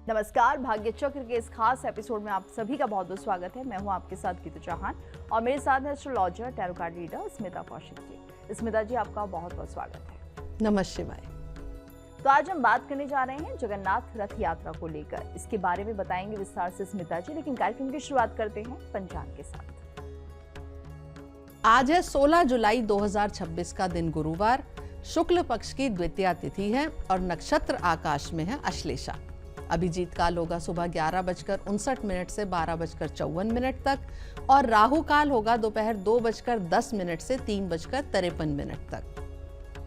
नमस्कार, भाग्य चक्र के इस खास एपिसोड में आप सभी का बहुत बहुत स्वागत है। मैं हूं आपके साथ गीतू चौहान और मेरे साथ है astrologer tarot card reader Smita Kaushik ji. Smita ji, आपका बहुत बहुत स्वागत है। नमः शिवाय। तो आज हम बात करने जा रहे हैं जगन्नाथ रथ यात्रा को लेकर। इसके बारे में बताएंगे विस्तार से स्मिता जी, लेकिन कार्यक्रम की शुरुआत करते हैं पंचांग के साथ। आज है 16 जुलाई 2026 का दिन गुरुवार, शुक्ल पक्ष की द्वितीया तिथि है और नक्षत्र आकाश में है अश्लेषा। अभिजीत काल होगा सुबह 11:59 से 12:54 तक और राहु काल होगा दोपहर 2:10 से 3:53 तक।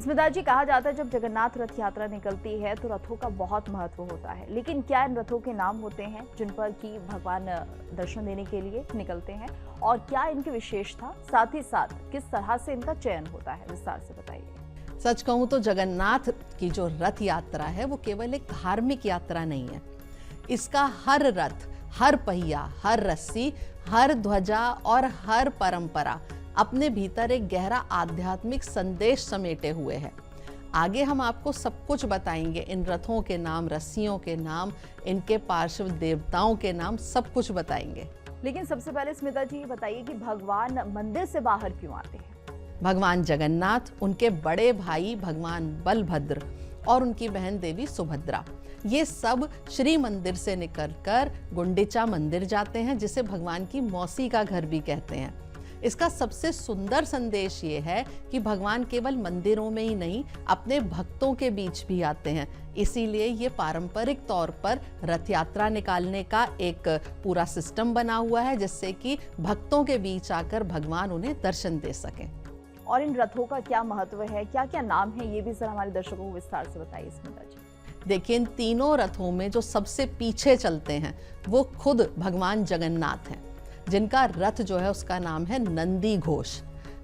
स्मिता जी, कहा जाता है जब जगन्नाथ रथ यात्रा निकलती है तो रथों का बहुत महत्व होता है, लेकिन क्या इन रथों के नाम होते हैं जिन पर कि भगवान दर्शन देने के लिए निकलते हैं, और क्या इनकी विशेषता, साथ ही साथ किस तरह से इनका चयन होता है, विस्तार से बताइए। सच कहूं तो जगन्नाथ की जो रथ यात्रा है वो केवल एक धार्मिक यात्रा नहीं है। इसका हर रथ, हर पहिया, हर रस्सी, हर ध्वजा और हर परंपरा अपने भीतर एक गहरा आध्यात्मिक संदेश समेटे हुए है। आगे हम आपको सब कुछ बताएंगे, इन रथों के नाम, रस्सियों के नाम, इनके पार्श्व देवताओं के नाम, सब कुछ बताएंगे। लेकिन सबसे पहले स्मिता जी बताइए कि भगवान मंदिर से बाहर क्यों आते हैं। भगवान जगन्नाथ, उनके बड़े भाई भगवान बलभद्र और उनकी बहन देवी सुभद्रा, ये सब श्री मंदिर से निकलकर गुंडिचा मंदिर जाते हैं, जिसे भगवान की मौसी का घर भी कहते हैं। इसका सबसे सुंदर संदेश ये है कि भगवान केवल मंदिरों में ही नहीं, अपने भक्तों के बीच भी आते हैं। इसीलिए ये पारंपरिक तौर पर रथ यात्रा निकालने का एक पूरा सिस्टम बना हुआ है, जिससे कि भक्तों के बीच आकर भगवान उन्हें दर्शन दे सकें। और इन रथों का क्या महत्व है, क्या क्या नाम है, ये भी जरा हमारे दर्शकों को विस्तार से बताइए स्मिता जी। देखिए, इन तीनों रथों में जो सबसे पीछे चलते हैं वो खुद भगवान जगन्नाथ हैं, जिनका रथ जो है उसका नाम है नंदी घोष।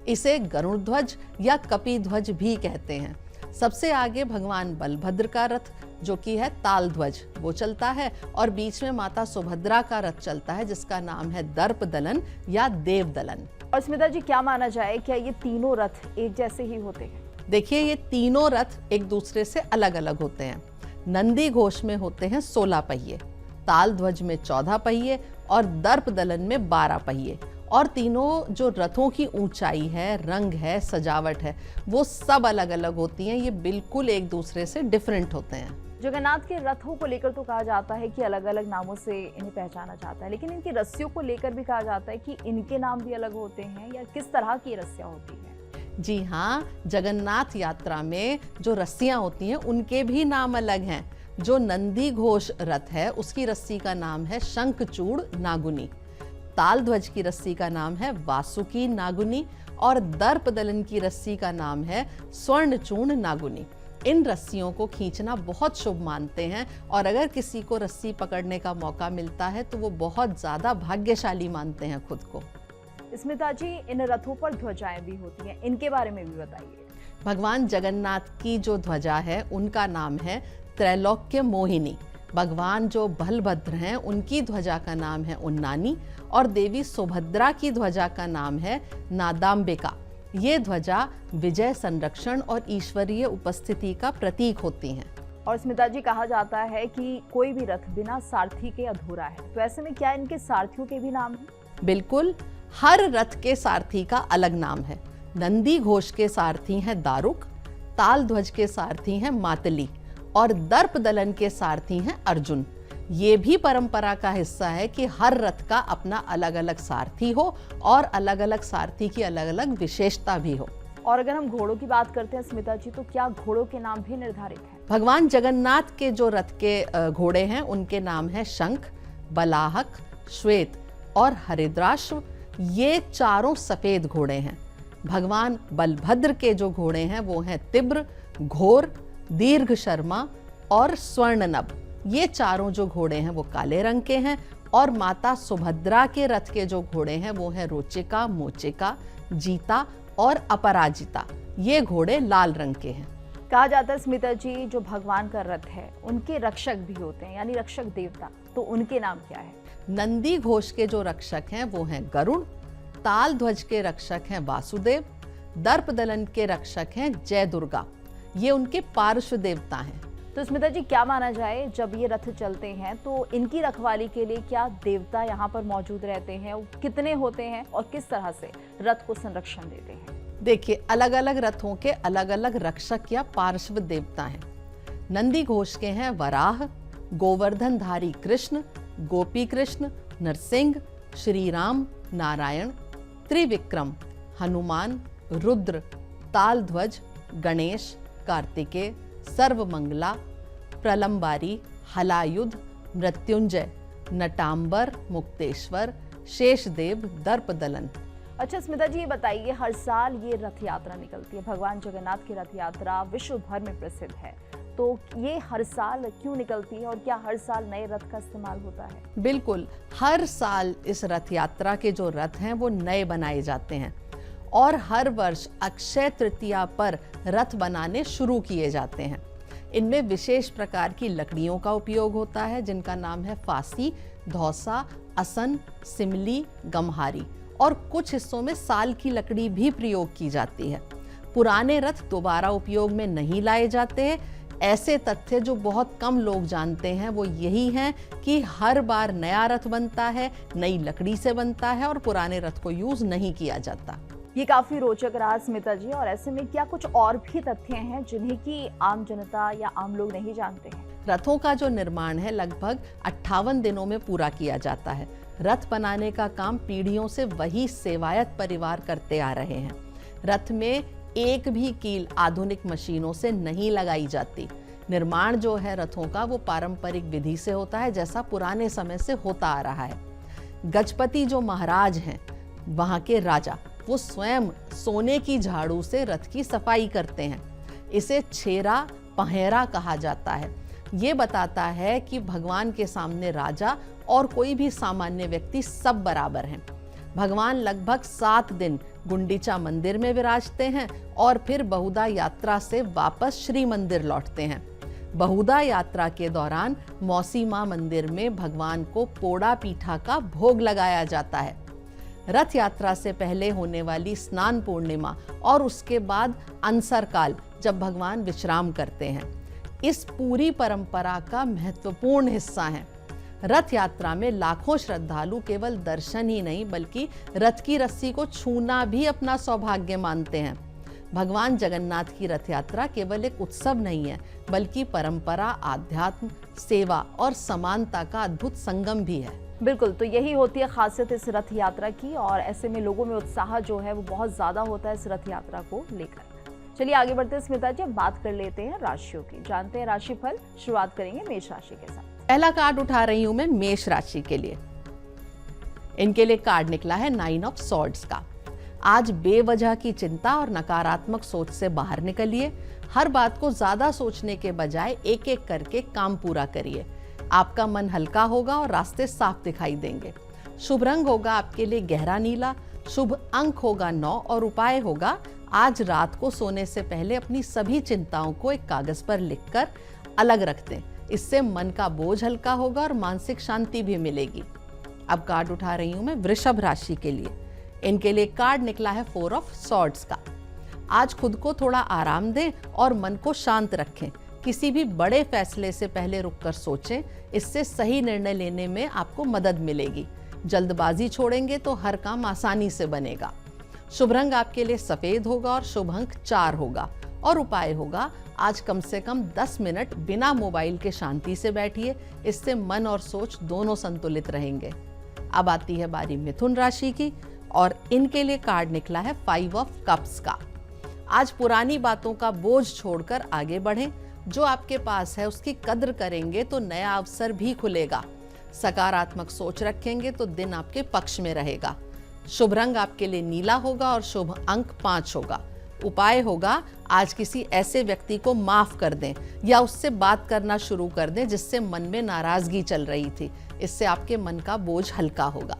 इसे गरुड़ ध्वज या कपि ध्वज भी कहते हैं। सबसे आगे भगवान बलभद्र का रथ जो कि है ताल ध्वज, वो चलता है और बीच में माता सुभद्रा का रथ चलता है, जिसका नाम है दर्प दलन या देव दलन। और स्मिता जी, क्या माना जाए, क्या ये तीनों रथ एक जैसे ही होते हैं? देखिए, ये तीनों रथ एक दूसरे से अलग अलग होते हैं। नंदी घोष में होते हैं 16 पहिए, ताल ध्वज में 14 पहिए और दर्प दलन में 12 पहिए। और तीनों जो रथों की ऊंचाई है, रंग है, सजावट है, वो सब अलग अलग होती हैं। ये बिल्कुल एक दूसरे से डिफरेंट होते हैं। जगन्नाथ के रथों को लेकर तो कहा जाता है कि अलग अलग नामों से इन्हें पहचाना जाता है, लेकिन इनकी रस्सियों को लेकर भी कहा जाता है कि इनके नाम भी अलग होते हैं, या किस तरह की रस्सियां होती हैं? जी हाँ, जगन्नाथ यात्रा में जो रस्सियां होती हैं उनके भी नाम अलग हैं। जो नंदी घोष रथ है उसकी रस्सी का नाम है शंखचूड़ नागुनी, ताल ध्वज की रस्सी का नाम है वासुकी नागुनी और दर्प दलन की रस्सी का नाम है स्वर्णचूर्ण नागुनी। इन रस्सियों को खींचना बहुत शुभ मानते हैं और अगर किसी को रस्सी पकड़ने का मौका मिलता है तो वो बहुत ज्यादा भाग्यशाली मानते हैं खुद को। स्मिता जी, इन रथों पर ध्वजाएं भी होती हैं, इनके बारे में भी बताइए। भगवान जगन्नाथ की जो ध्वजा है उनका नाम है त्रैलोक्य मोहिनी। भगवान जो बलभद्र हैं उनकी ध्वजा का नाम है उन्नानी और देवी सुभद्रा की ध्वजा का नाम है नादाम्बिका। ये ध्वजा विजय, संरक्षण और ईश्वरीय उपस्थिति का प्रतीक होती हैं। और स्मिता जी, कहा जाता है कि कोई भी रथ बिना सारथी के अधूरा है, तो ऐसे में क्या इनके सारथियों के भी नाम हैं? बिल्कुल, हर रथ के सारथी का अलग नाम है। नंदी घोष के सारथी हैं दारुक, ताल ध्वज के सारथी हैं मातली और दर्प दलन के सारथी हैं अर्जुन। ये भी परंपरा का हिस्सा है कि हर रथ का अपना अलग अलग सारथी हो और अलग अलग सारथी की अलग अलग विशेषता भी हो। और अगर हम घोड़ों की बात करते हैं स्मिता जी, तो क्या घोड़ों के नाम भी निर्धारित हैं? भगवान जगन्नाथ के जो रथ के घोड़े हैं उनके नाम है शंख, बलाहक, श्वेत और हरिद्राश्व। ये चारों सफेद घोड़े हैं। भगवान बलभद्र के जो घोड़े हैं वो हैं तिब्र, घोर, दीर्घ शर्मा और स्वर्णनभ। ये चारों जो घोड़े हैं वो काले रंग के हैं। और माता सुभद्रा के रथ के जो घोड़े हैं वो हैं रोचिका, मोचिका, जीता और अपराजिता। ये घोड़े लाल रंग के हैं। कहा जाता है स्मिता जी, जो भगवान का रथ है उनके रक्षक भी होते हैं, यानी रक्षक देवता, तो उनके नाम क्या है? नंदी घोष के जो रक्षक हैं वो हैं गरुड़, ताल ध्वज के रक्षक हैं वासुदेव, दर्प दलन के रक्षक हैं जय दुर्गा। ये उनके पार्श्व देवता हैं। तो स्मिता जी, क्या माना जाए जब ये रथ चलते हैं तो इनकी रखवाली के लिए क्या देवता यहाँ पर मौजूद रहते हैं, कितने होते हैं और किस तरह से रथ को संरक्षण देते हैं? देखिए, अलग अलग रथों के अलग अलग रक्षक या पार्श्व देवता हैं। नंदी घोष के हैं वराह, गोवर्धनधारी कृष्ण, गोपी कृष्ण, नरसिंह, श्री राम, नारायण, त्रिविक्रम, हनुमान, रुद्र, तालध्वज, गणेश, कार्तिकेय, सर्वमंगला, प्रलंबारी, हलायुध, मृत्युंजय, नटांबर, मुक्तेश्वर, शेषदेव, दर्पदलन। अच्छा स्मिता जी, ये बताइए, हर साल ये रथ यात्रा निकलती है, भगवान जगन्नाथ की रथ यात्रा विश्व भर में प्रसिद्ध है, तो ये हर साल क्यों निकलती है और क्या हर साल नए रथ का इस्तेमाल होता है? बिल्कुल, हर साल इस रथ यात्रा के जो रथ हैं वो नए बनाए जाते हैं और हर वर्ष अक्षय तृतीया पर रथ बनाने शुरू किए जाते हैं। इनमें विशेष प्रकार की लकड़ियों का उपयोग होता है जिनका नाम है फासी, धौसा, असन, सिमली, गम्हारी, और कुछ हिस्सों में साल की लकड़ी भी प्रयोग की जाती है। पुराने रथ दोबारा उपयोग में नहीं लाए जाते हैं। ऐसे तथ्य जो बहुत कम लोग जानते हैं वो यही हैं कि हर बार नया रथ बनता है, नई लकड़ी से बनता है और पुराने रथ को यूज नहीं किया जाता। ये काफी रोचक रहा स्मिता जी, और ऐसे में क्या कुछ और भी तथ्य हैं जिन्हें कि आम जनता या आम लोग नहीं जानते हैं? रथों का जो निर्माण है लगभग 58 दिनों में पूरा किया जाता है। रथ बनाने का काम पीढ़ियों से वही सेवायत परिवार करते आ रहे हैं। रथ में एक भी कील आधुनिक मशीनों से नहीं लगाई जाती। निर्माण जो है रथों का वो पारंपरिक विधि से होता है, जैसा पुराने समय से होता आ रहा है। गजपति जो महाराज हैं, वहाँ के राजा, वो स्वयं सोने की झाड़ू से रथ की सफाई करते हैं। इसे छेरा पहेरा कहा जाता है। ये बताता है कि भगवान के सामने राजा और कोई भी सामान्य व्यक्ति सब बराबर हैं। भगवान लगभग 7 दिन गुंडीचा मंदिर में विराजते हैं और फिर बहुधा यात्रा से वापस श्री मंदिर लौटते हैं। बहुधा यात्रा के दौरान मौसी मां मंदिर में भगवान को पोड़ा पीठा का भोग लगाया जाता है। रथ यात्रा से पहले होने वाली स्नान पूर्णिमा और उसके बाद अनसर काल, जब भगवान विश्राम करते हैं, इस पूरी परंपरा का महत्वपूर्ण हिस्सा है। रथ यात्रा में लाखों श्रद्धालु केवल दर्शन ही नहीं बल्कि रथ की रस्सी को छूना भी अपना सौभाग्य मानते हैं। भगवान जगन्नाथ की रथ यात्रा केवल एक उत्सव नहीं है बल्कि परंपरा, आध्यात्म, सेवा और समानता का अद्भुत संगम भी है। बिल्कुल, तो यही होती है खासियत इस रथ यात्रा की, और ऐसे में लोगों में उत्साह जो है वो बहुत ज्यादा होता है इस रथ यात्रा को लेकर। चलिए आगे बढ़ते हैं स्मिता जी, अब बात कर लेते हैं राशियों की, जानते हैं राशिफल। शुरुआत करेंगे मेष राशि के साथ। पहला कार्ड उठा रही हूं मैं मेष राशि के लिए। इनके लिए कार्ड निकला है 9 ऑफ सॉर्ड्स का। आज बेवजह की चिंता और नकारात्मक सोच से बाहर निकलिए। हर बात को ज्यादा सोचने के बजाय एक एक करके काम पूरा करिए। आपका मन हल्का होगा और रास्ते साफ दिखाई देंगे। शुभ रंग होगा आपके लिए गहरा नीला। शुभ अंक होगा 9 और उपाय होगा आज रात को सोने से पहले अपनी सभी चिंताओं को एक कागज पर लिखकर अलग रख दें। इससे मन का बोझ हल्का होगा और मानसिक शांति भी मिलेगी। अब कार्ड उठा रही हूं मैं वृषभ राशि के लिए। इनके लिए कार्ड निकला है 4 ऑफ सॉर्ड्स का। आज खुद को थोड़ा आराम दें और मन को शांत रखें। किसी भी बड़े फैसले से पहले रुककर सोचें, इससे सही निर्णय लेने में आपको मदद मिलेगी। जल्दबाजी छोड़ेंगे तो हर काम आसानी से बनेगा। शुभ रंग आपके लिए सफेद होगा और शुभ अंक 4 होगा और उपाय होगा आज कम से कम 10 मिनट बिना मोबाइल के शांति से बैठिए। इससे मन और सोच दोनों संतुलित रहेंगे। अब आती है बारी मिथुन राशि की और इनके लिए कार्ड निकला है 5 ऑफ कप्स का। आज पुरानी बातों का बोझ छोड़कर आगे बढ़ें। जो आपके पास है उसकी कद्र करेंगे तो नया अवसर भी खुलेगा। सकारात्मक सोच रखेंगे तो दिन आपके पक्ष में रहेगा। शुभ रंग आपके लिए नीला होगा और शुभ अंक 5 होगा। उपाय होगा आज किसी ऐसे व्यक्ति को माफ कर दें या उससे बात करना शुरू कर दें जिससे मन में नाराजगी चल रही थी। इससे आपके मन का बोझ हल्का होगा।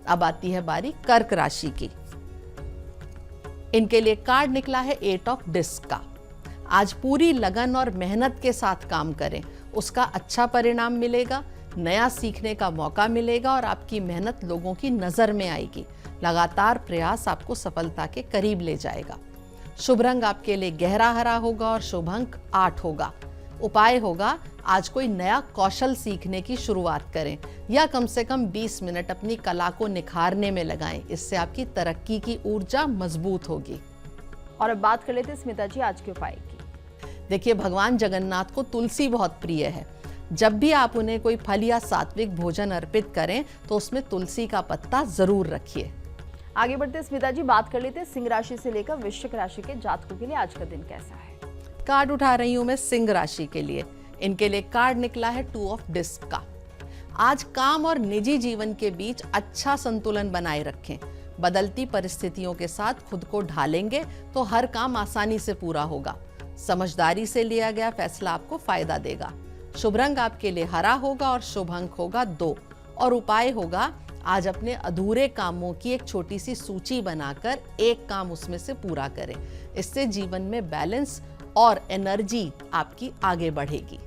अब आती है बारी कर्क राशि की। इनके लिए कार्ड निकला है 8 ऑफ डिस्क का। आज पूरी लगन और मेहनत के साथ काम करें, उसका अच्छा परिणाम मिलेगा। नया सीखने का मौका मिलेगा और आपकी मेहनत लोगों की नजर में आएगी। लगातार प्रयास आपको सफलता के करीब ले जाएगा। शुभ रंग आपके लिए गहरा हरा होगा और शुभ अंक 8 होगा। उपाय होगा आज कोई नया कौशल सीखने की शुरुआत करें या कम से कम 20 मिनट अपनी कला को निखारने में लगाएं। इससे आपकी तरक्की की ऊर्जा मजबूत होगी। और अब बात कर लेते हैं स्मिता जी आज के उपाय की। देखिए, भगवान जगन्नाथ को तुलसी बहुत प्रिय है। जब भी आप उन्हें कोई फल या सात्विक भोजन अर्पित करें तो उसमें तुलसी का पत्ता जरूर रखिए। आगे बढ़ते स्मिता जी, बात कर लेते हैं सिंह राशि से लेकर वृश्चिक राशि के जातकों के लिए आज का दिन कैसा है। कार्ड उठा रही हूं मैं सिंह राशि के लिए। इनके लिए कार्ड निकला है 2 ऑफ डिस्क का। आज काम और निजी जीवन के बीच अच्छा संतुलन बनाए रखें। बदलती परिस्थितियों के साथ खुद को ढालेंगे तो हर काम आसानी से पूरा होगा। समझदारी से लिया गया फैसला आपको फायदा देगा। शुभ रंग आपके लिए हरा होगा और शुभ अंक होगा 2। और उपाय होगा आज अपने अधूरे कामों की एक छोटी सी सूची बनाकर एक काम उसमें से पूरा करें। इससे जीवन में बैलेंस और एनर्जी आपकी आगे बढ़ेगी।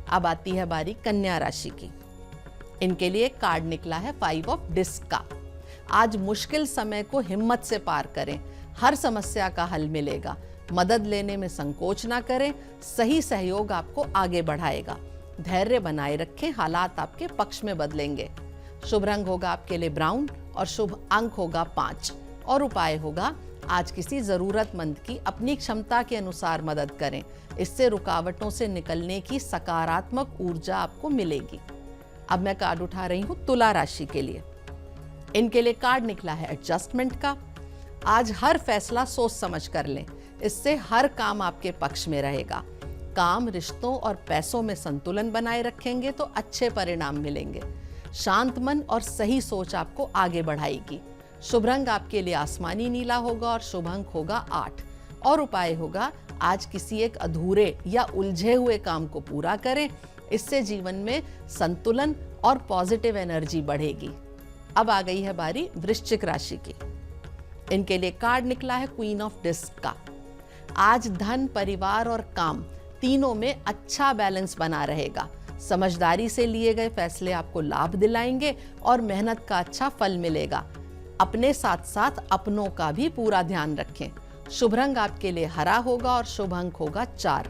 अब आती है बारी कन्या राशि की। इनके लिए कार्ड निकला है 5 ऑफ डिस्क का। आज मुश्किल समय को हिम्मत से पार करें। हर समस्या का हल मिलेगा। मदद लेने में संकोच ना करें। सही सहयोग आपको आगे बढ़ाएगा। धैर्य बनाए रखें, हालात आपके पक्ष में बदलेंगे। शुभ रंग होगा आपके लिए ब्राउन और शुभ अंक होगा 5। और उपाय होगा आज किसी जरूरतमंद की अपनी क्षमता के अनुसार मदद करें। इससे रुकावटों से निकलने की सकारात्मक ऊर्जा आपको मिलेगी। अब मैं कार्ड उठा रही हूं तुला राशि के लिए। इनके लिए कार्ड निकला है एडजस्टमेंट का। आज हर फैसला सोच समझ कर लें। इससे हर काम आपके पक्ष में रहेगा। काम, रिश्तों और पैसों में संतुलन बनाए रखेंगे तो अच्छे परिणाम मिलेंगे। शांत मन और सही सोच आपको आगे बढ़ाएगी। शुभ रंग आपके लिए आसमानी नीला होगा और शुभ अंक होगा 8। और उपाय होगा आज किसी एक अधूरे या उलझे हुए काम को पूरा करें। इससे जीवन में संतुलन और पॉजिटिव एनर्जी बढ़ेगी। अब आ गई है बारी वृश्चिक राशि की। इनके लिए कार्ड निकला है क्वीन ऑफ डिस्क का। आज धन, परिवार और काम तीनों में अच्छा बैलेंस बना रहेगा। समझदारी से लिए गए फैसले आपको लाभ दिलाएंगे और मेहनत का अच्छा फल मिलेगा। अपने साथ साथ अपनों का भी पूरा ध्यान रखें। शुभ रंग आपके लिए हरा होगा और शुभ अंक होगा 4।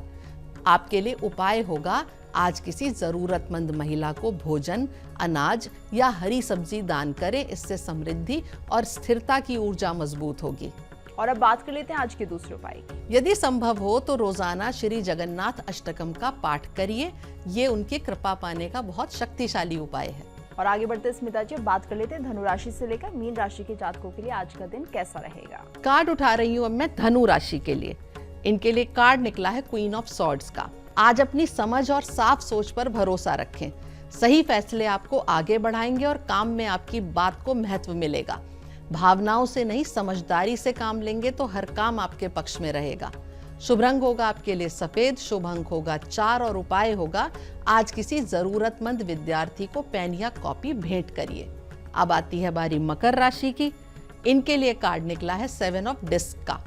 आपके लिए उपाय होगा आज किसी जरूरतमंद महिला को भोजन, अनाज या हरी सब्जी दान करें। इससे समृद्धि और स्थिरता की ऊर्जा मजबूत होगी। और अब बात कर लेते हैं आज के दूसरे उपाय की। यदि संभव हो तो रोजाना श्री जगन्नाथ अष्टकम का पाठ करिए। ये उनकी कृपा पाने का बहुत शक्तिशाली उपाय है। और आगे बढ़ते स्मिता जी, बात कर लेते हैं धनु राशि से लेकर मीन राशि के जातकों के लिए आज का दिन कैसा रहेगा। कार्ड उठा रही हूँ अब मैं धनु राशि के लिए। इनके लिए कार्ड निकला है क्वीन ऑफ सॉर्ड्स का। आज अपनी समझ और साफ सोच पर भरोसा रखें। सही फैसले आपको आगे बढ़ाएंगे और काम में आपकी बात को महत्व मिलेगा। भावनाओं से नहीं, समझदारी से काम लेंगे तो हर काम आपके पक्ष में रहेगा। शुभ रंग होगा आपके लिए सफेद, शुभ अंक होगा 4 और उपाय होगा आज किसी जरूरतमंद विद्यार्थी को पेन या कॉपी भेंट करिए। अब आती है बारी मकर राशि की। इनके लिए कार्ड निकला है 7 ऑफ डिस्क का।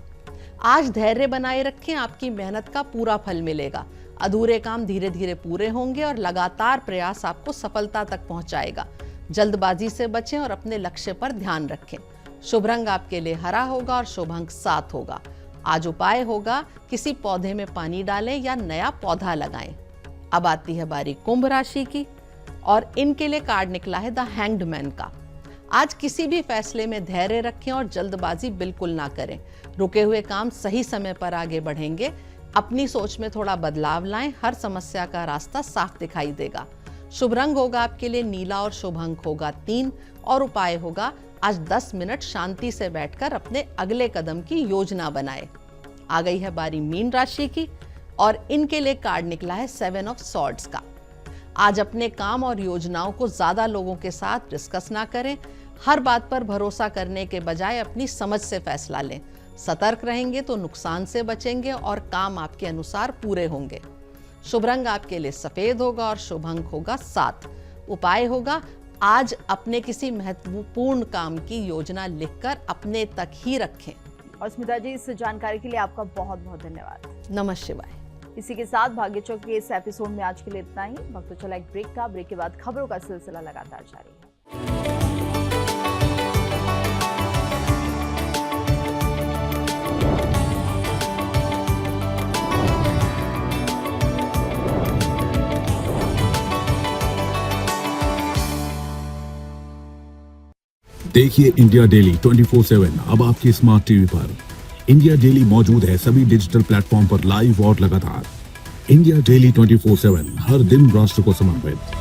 आज धैर्य बनाए रखें, आपकी मेहनत का पूरा फल मिलेगा। अधूरे काम धीरे धीरे पूरे होंगे और लगातार प्रयास आपको सफलता तक पहुंचाएगा। जल्दबाजी से बचें और अपने लक्ष्य पर ध्यान रखें। शुभ रंग आपके लिए हरा होगा और शुभ अंक 7 होगा। आज उपाय होगा किसी पौधे में पानी डालें या नया पौधा लगाएं। अब आती है बारी कुंभ राशि की और इनके लिए कार्ड निकला है द हैंग्ड मैन का। आज किसी भी फैसले में धैर्य रखें और जल्दबाजी बिल्कुल ना करें। रुके हुए काम सही समय पर आगे बढ़ेंगे। अपनी सोच में थोड़ा बदलाव लाएं, हर समस्या का रास्ता साफ दिखाई देगा। शुभ रंग होगा आपके लिए नीला और शुभ अंक होगा 3 और उपाय होगा आज 10 मिनट शांति से बैठकर अपने अगले कदम की योजना बनाएं। आ गई है बारी मीन राशि की और इनके लिए कार्ड निकला है 7 ऑफ सॉर्ड्स का। आज अपने काम और योजनाओं को ज्यादा लोगों के साथ डिस्कस ना करें। हर बात पर भरोसा करने के बजाय अपनी समझ से फैसला लें। सतर्क रहेंगे तो नुकसान से बचेंगे और काम आपके अनुसार पूरे होंगे। शुभ रंग आपके लिए सफेद होगा और शुभ अंक होगा 7। उपाय होगा आज अपने किसी महत्वपूर्ण काम की योजना लिखकर अपने तक ही रखें। और स्मिता जी, इस जानकारी के लिए आपका बहुत बहुत धन्यवाद। नमः शिवाय। इसी के साथ भाग्य चौक के इस एपिसोड में आज के लिए इतना ही। वक्त तो चला एक ब्रेक का। ब्रेक के बाद खबरों का सिलसिला लगातार जारी है। देखिए इंडिया डेली 24/7 अब आपके स्मार्ट टीवी पर। इंडिया डेली मौजूद है सभी डिजिटल प्लेटफॉर्म पर लाइव और लगातार। इंडिया डेली 24/7 हर दिन राष्ट्र को समर्पित।